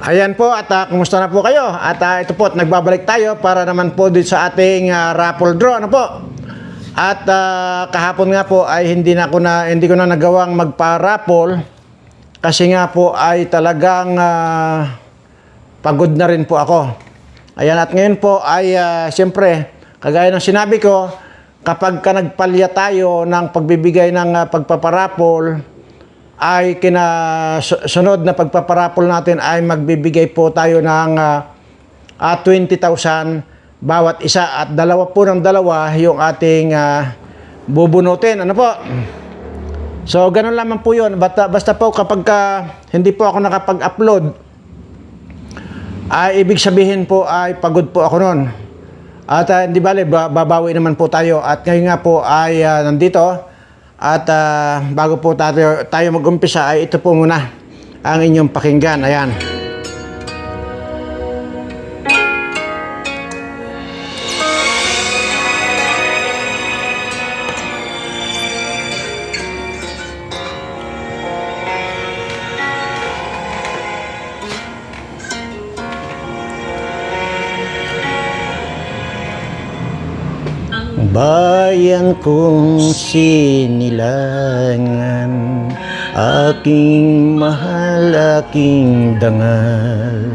Ayan po at kumusta na po kayo? At ito po, nagbabalik tayo para naman po dito sa ating raffle draw. Ano po? At kahapon nga po ay hindi ko na nagawang magpa-raffle kasi nga po ay talagang pagod na rin po ako. Ayan, at ngayon po ay siyempre, kagaya ng sinabi ko, kapag nagpalya tayo ng pagbibigay ng pagpaparapol, ay sunod na pagpaparapol natin ay magbibigay po tayo ng 20,000 bawat isa at dalawa yung ating bubunutin. Ano po? So, ganun lamang po yun. Basta po kapag hindi po ako nakapag-upload, ay ibig sabihin po ay pagod po ako nun. At hindi bale, babawi naman po tayo. At ngayon nga po ay nandito. At bago po tayo mag-umpisa ay ito po muna ang inyong pakinggan. Ayan. Bayan kong sinilangan, aking mahal, aking dangal,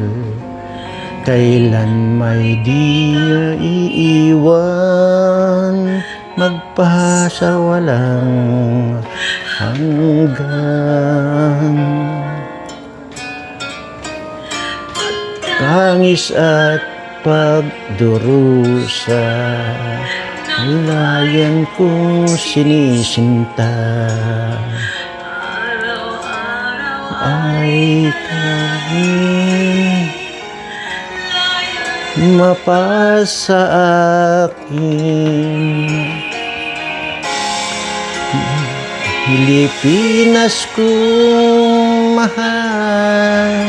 kailan may di iiwan, magpasa walang hanggan. Tangis at pagdurusa, layan kong sinisinta, ay kami mapasa akin. Pilipinas kong mahal,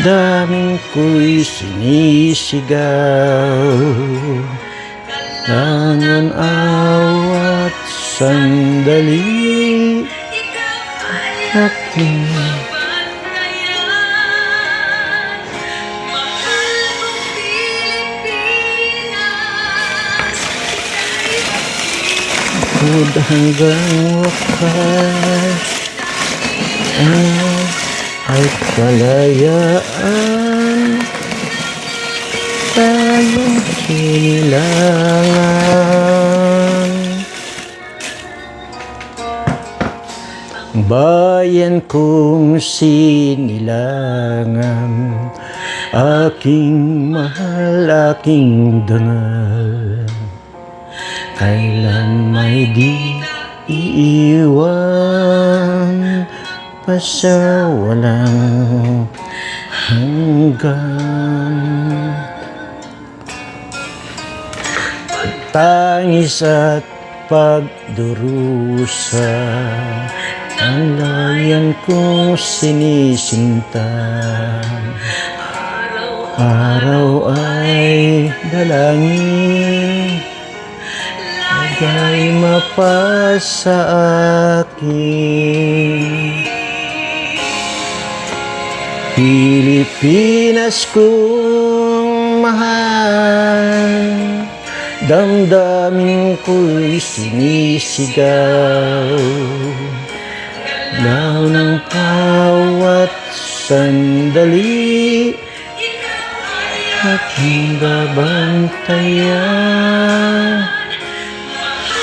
daming ko'y sinisigaw, tangan awat sandali aking hanggang wakas ay kalayaan, tayong sinilangan. Bayan kong sinilangan, aking mahal, aking dangal, kailan may di iiwan, basta walang hanggan. Tangis at pagdurusa, ang layan kong sinisinta, araw ay dalangin, lagay mapasa akin. Pilipinas kong mahal, damdamin ko'y sinisigaw, law ng bawat sandali, aking babantayan,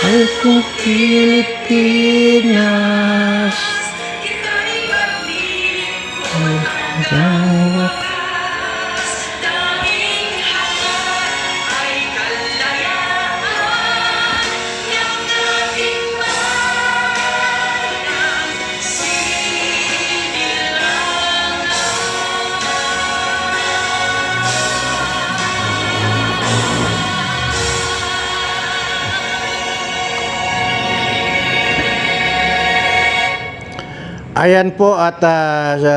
ay kung Pilipinas hanggang wakas, daming hangad ay kalayaan, yang ating bayan sinilangan. Ayan po at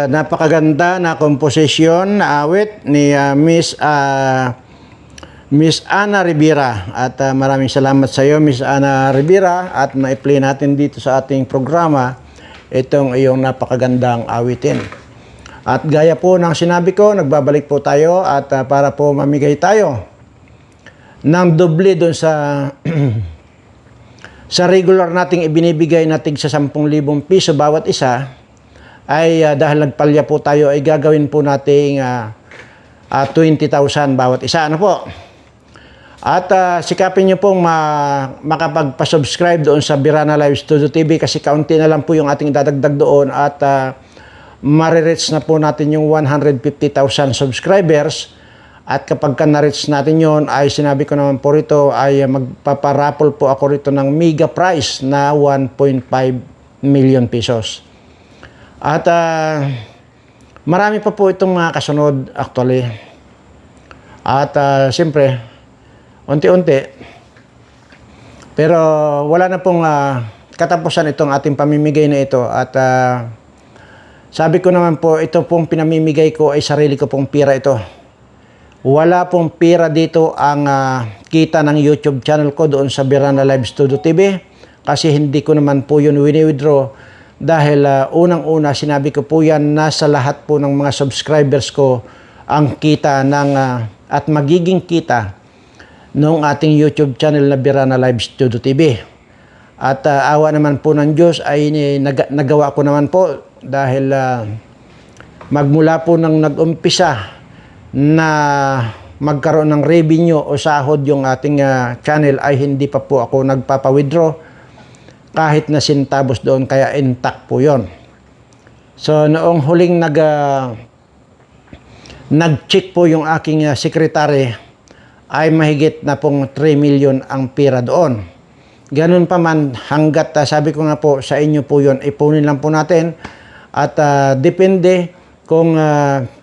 napakaganda na komposisyon na awit ni Miss Ana Rivera. At maraming salamat sa iyo, Miss Ana Rivera, at ma-play natin dito sa ating programa itong iyong napakagandang awitin. At gaya po ng sinabi ko, nagbabalik po tayo at para po mamigay tayo ng doble doon sa sa regular nating ibinibigay na tig sa 10,000 piso bawat isa, ay dahil nagpalya po tayo, ay gagawin po nating 20,000 bawat isa. Ano po? At sikapin nyo pong makapagpa-subscribe doon sa Birana Live Studio TV kasi kaunti na lang po yung ating dadagdag doon at marireach na po natin yung 150,000 subscribers. At kapag na-reach natin yon, ay sinabi ko naman po rito ay magpaparaffle po ako rito ng mega prize na 1.5 million pesos. At marami pa po itong mga kasunod actually. At siyempre, unti-unti. Pero wala na pong katapusan itong ating pamimigay na ito. At sabi ko naman po, ito pong pinamimigay ko ay sarili ko pong pira ito. Wala pong pira dito ang kita ng YouTube channel ko doon sa Birana Live Studio TV kasi hindi ko naman po yun wini-withdraw dahil unang-una sinabi ko po yan, nasa lahat po ng mga subscribers ko ang kita ng at magiging kita ng ating YouTube channel na Birana Live Studio TV. At awa naman po ng Diyos ay nagawa ko naman po dahil magmula po nang nag-umpisa na magkaroon ng revenue o sahod yung ating channel ay hindi pa po ako nagpapa-withdraw kahit na sintabos doon, kaya intact po yon. So noong huling nag-check po yung aking secretary ay mahigit na pong 3 million ang pira doon. Ganun pa man hanggat sabi ko nga po sa inyo po yon, ipunin lang po natin at depende kung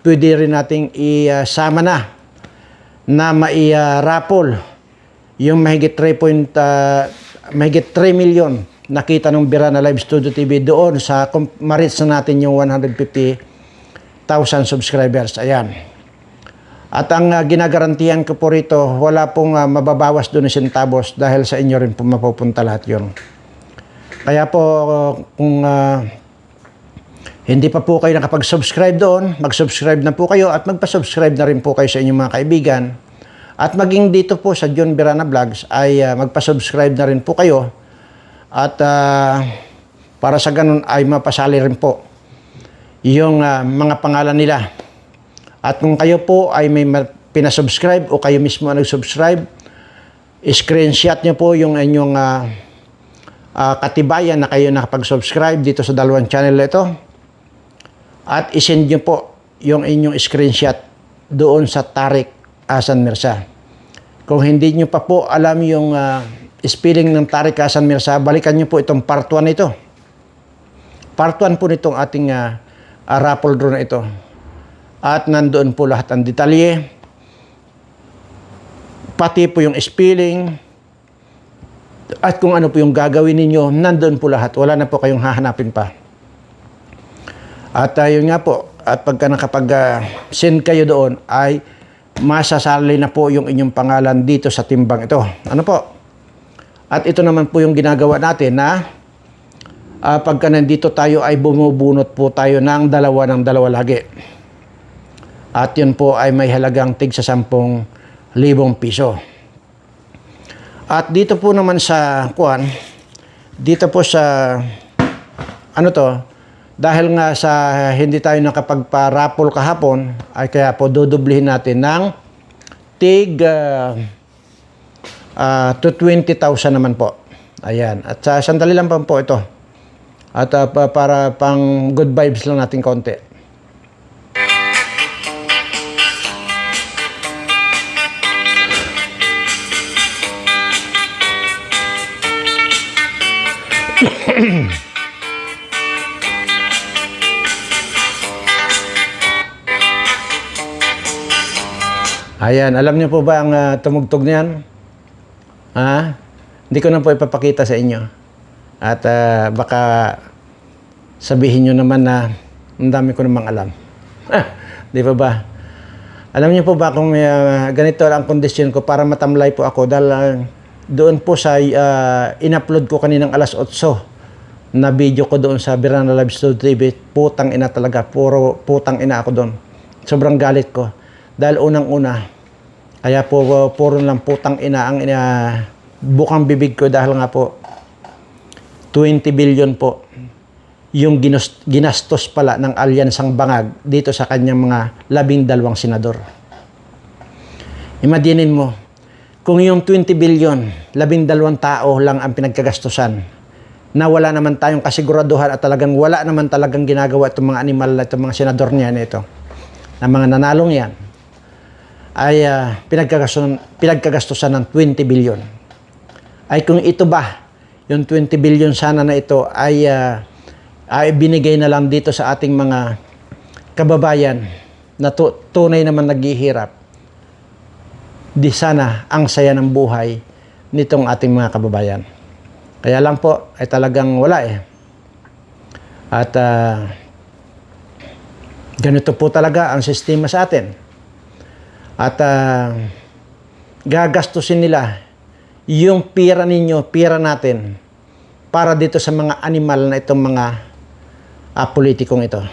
pwede rin nating isama na mai-raffle yung mahigit 3 million nakita ng Birana Live Studio TV doon sa ma-reach na natin yung 150,000 subscribers. Ayan. At ang ginagarantiyan ko po rito, wala pong mababawas doon na centavos dahil sa inyo rin po mapupunta lahat yun. Kaya po kung hindi pa po kayo nakapag-subscribe doon, mag-subscribe na po kayo at magpa-subscribe na rin po kayo sa inyong mga kaibigan. At maging dito po sa John Birana Vlogs ay magpa-subscribe na rin po kayo. At para sa ganun ay mapasali rin po yung mga pangalan nila. At kung kayo po ay may pinasubscribe o kayo mismo ang nag-subscribe, screenshot nyo po yung inyong katibayan na kayo nakapag-subscribe dito sa dalawang channel na ito. At isend nyo po yung inyong screenshot doon sa Tarik Hasan Mirza. Kung hindi nyo pa po alam yung spelling ng Tarik Hasan Mirza, balikan nyo po itong part 1 ito. Part 1 po nitong ating raffle draw na ito. At nandoon po lahat ang detalye. Pati po yung spelling. At kung ano po yung gagawin ninyo, nandoon po lahat. Wala na po kayong hahanapin pa. At yun nga po, at pagka nakapag-send kayo doon, ay masasali na po yung inyong pangalan dito sa timbang ito. Ano po? At ito naman po yung ginagawa natin na pagka nandito tayo ay bumubunot po tayo ng dalawa lagi. At yun po ay may halagang tig sa 10,000 piso. At dito po naman sa dito po sa ano to, dahil nga sa hindi tayo nakapagpa-raffle kahapon, ay kaya po dudublihin natin ng tig to 20,000 naman po. Ayan. At sandali lang po ito. At para pang good vibes lang natin konti. Ayan, alam niyo po ba ang tumugtog niyan? Hindi ko na po ipapakita sa inyo. At baka sabihin niyo naman na ang dami ko namang alam. Di ba ba? Alam niyo po ba kung ganito ang kondisyon ko para matamlay po ako dahil doon po sa in-upload ko kaninang alas 8 na video ko doon sa Birana Live Studio TV, putang ina talaga, puro putang ina ako doon. Sobrang galit ko. Dahil unang-una, kaya puro lang putang ina ang bukang bibig ko dahil nga po 20 billion po yung ginastos pala ng Alyansang Bangag dito sa kanyang mga 12 senador. Imaginin mo, kung yung 20 billion, 12 tao lang ang pinagkagastusan, na wala naman tayong kasiguraduhan at talagang wala naman talagang ginagawa itong mga animal, itong mga senador niya nito, na mga nanalong yan, ay pinagkagastusan ng 20 billion. Ay kung ito ba, yung 20 billion sana na ito ay binigay na lang dito sa ating mga kababayan na tunay naman naghihirap, di sana ang saya ng buhay nitong ating mga kababayan. Kaya lang po, ay talagang wala eh. At ganito po talaga ang sistema sa atin. At gagastusin nila yung pira ninyo, pira natin, para dito sa mga animal na itong mga politikong ito.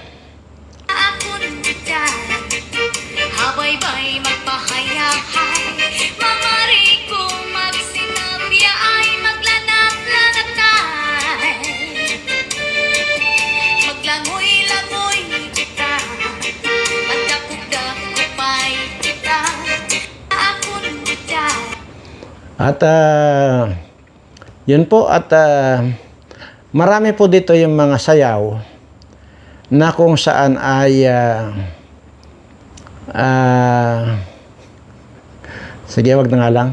At yun po, at marami po dito yung mga sayaw na kung saan ay sige, wag na nga lang.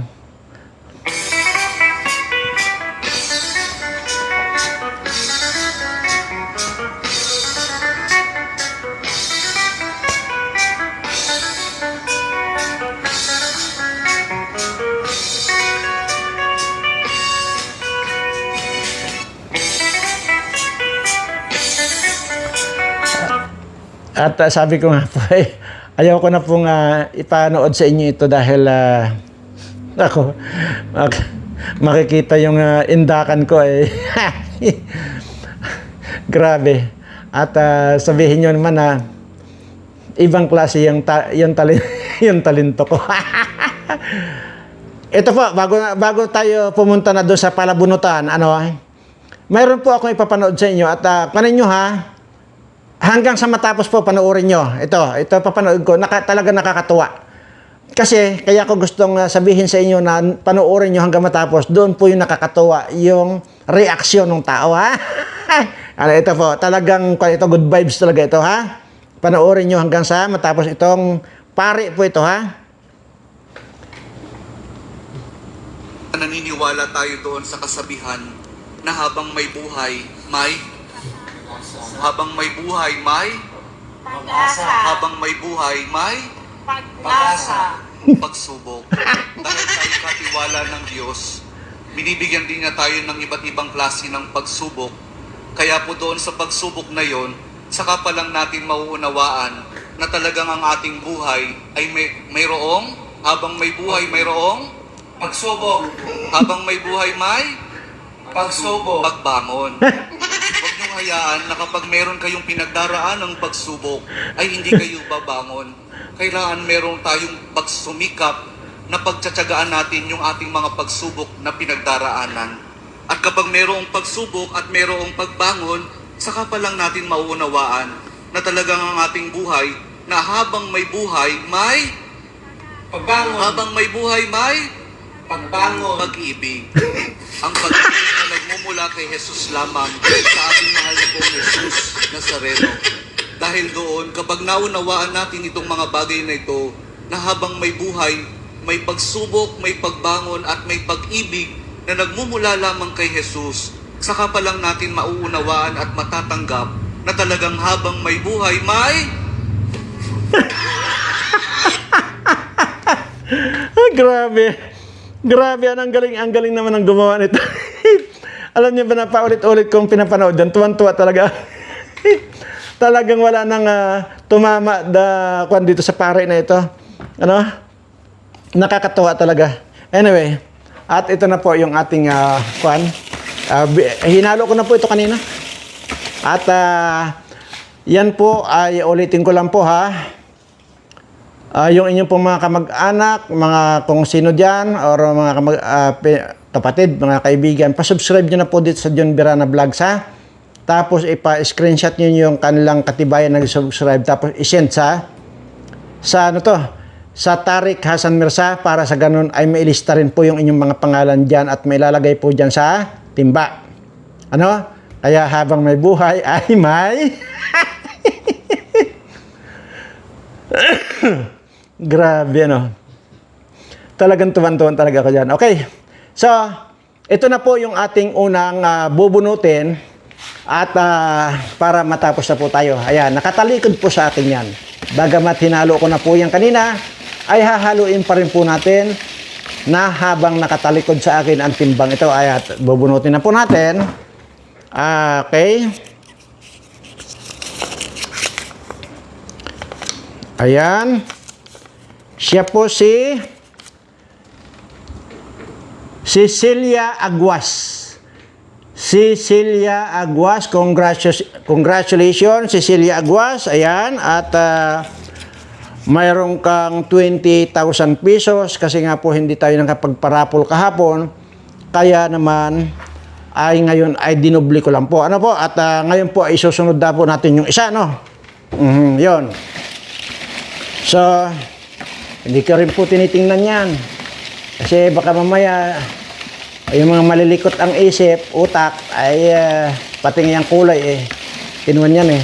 At sabi ko nga po, ayaw ko na pong ipanood sa inyo ito dahil ako, makikita yung indakan ko eh. Grabe. At sabihin nyo naman na ibang klase yung talento ko. Ito po, bago tayo pumunta na doon sa palabunutan, mayroon po akong ipapanood sa inyo at panin nyo ha, hanggang sa matapos po panoorin nyo. Ito papanood ko. Talaga nakakatuwa. Kasi, kaya ko gustong sabihin sa inyo na panoorin nyo hanggang matapos. Doon po yung nakakatuwa, yung reaksyon ng tao, ha? Ito po, talagang, ito, good vibes talaga ito, ha? Panoorin nyo hanggang sa matapos itong pari po ito, ha? Naniniwala tayo doon sa kasabihan na habang may buhay, habang may buhay, may pag-asa. Habang may buhay, may pag-asa. Pagsubok. Dahil tayo katiwala ng Diyos, binibigyan din niya tayo ng iba't ibang klase ng pagsubok. Kaya po doon sa pagsubok na yon, saka pa lang natin mauunawaan na talagang ang ating buhay ay mayroong, habang may buhay, mayroong pagsubok. Habang may buhay, may pagsubok. Pagbangon. Huwag niyong hayaan na kapag meron kayong pinagdaraan ng pagsubok, ay hindi kayo babangon. Kailangan meron tayong pagsumikap na pagtsatsagaan natin yung ating mga pagsubok na pinagdaraanan. At kapag merong pagsubok at merong pagbangon, saka pa lang natin mauunawaan na talagang ang ating buhay, na habang may buhay, may pagbangon. Habang may buhay, may pagbangon. Pag-ibig. Ang pag-ibig na nagmumula kay Jesus lamang sa ating mahal na pong Jesus Nazareno. Dahil doon, kapag naunawaan natin itong mga bagay na ito, na habang may buhay, may pagsubok, may pagbangon at may pag-ibig na nagmumula lamang kay Jesus, saka pa lang natin mauunawaan at matatanggap na talagang habang may buhay, may Grabe. Grabe, ang galing naman ang gumawa nito. Alam niyo ba na paulit-ulit kong pinapanood yan, tuwan-tuwa talaga. Talagang wala nang tumama dito sa pare na ito. Nakakatuwa talaga. Anyway, at ito na po yung ating Hinalo ko na po ito kanina. At yan po ay ulitin ko lang po ha. Yung inyong pong mga kamag-anak, mga kung sino dyan, or mga kapatid, mga kaibigan, pasubscribe nyo na po dito sa John Birana Vlogs ha. Tapos ipa-screenshot nyo yung kanilang katibayan na subscribe. Tapos isend sa ano to? Sa Tariq Hasan Mirza, para sa ganun ay mailista rin po yung inyong mga pangalan dyan at may lalagay po dyan sa timba. Ano? Kaya habang may buhay ay may... Grabe, ano? Talagang tuwan-tuwan talaga ako dyan. Okay. So, ito na po yung ating unang bubunutin at para matapos na po tayo. Ayan, nakatalikod po sa atin yan. Bagamat hinalo ko na po yan kanina, ay hahaluin pa rin po natin na habang nakatalikod sa akin ang timbang ito. Ayan, bubunutin na po natin. Okay. Ayan. Siya po si Cecilia Aguas. Cecilia Aguas, congratulations Cecilia Aguas. Ayan, at mayroon kang 20,000 pesos kasi nga po hindi tayo nakapagparapol kahapon. Kaya naman ay ngayon ay dinubli ko lang po. Ano po? At ngayon po ay susunod na po natin yung isa, no? Yun. So, hindi ko rin po tinitingnan yan. Kasi baka mamaya, yung mga malilikot ang isip, utak, ay pating yung kulay eh. Kinuwan yan eh.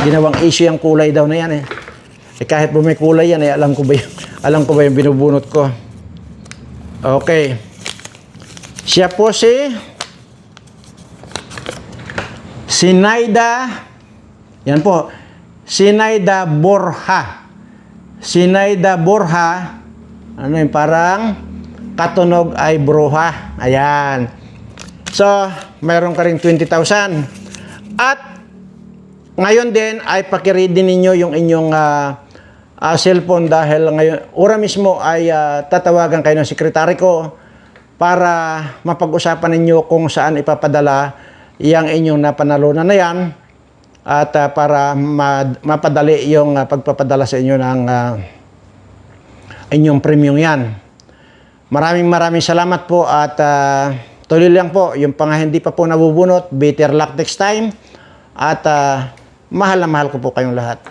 Ginawang issue yung kulay daw na yan eh. Kahit po may kulay yan eh, alam ko ba yung binubunot ko. Okay. Siya po si Sinaida. Yan po. Sinaida Borja. Sinaida Borja. Ano yung parang katunog ay bruha. Ayan. So, mayroon ka rin 20,000. At ngayon din ay pakiready ninyo yung inyong cellphone dahil ngayon, ora mismo ay tatawagan kayo ng sekretary ko para mapag-usapan ninyo kung saan ipapadala yung inyong napanalunan na yan at para mapadali yung pagpapadala sa inyo ng inyong premium yan. Maraming salamat po at tuloy lang po yung pang hindi pa po nabubunot, better luck next time at mahal na mahal ko po kayong lahat.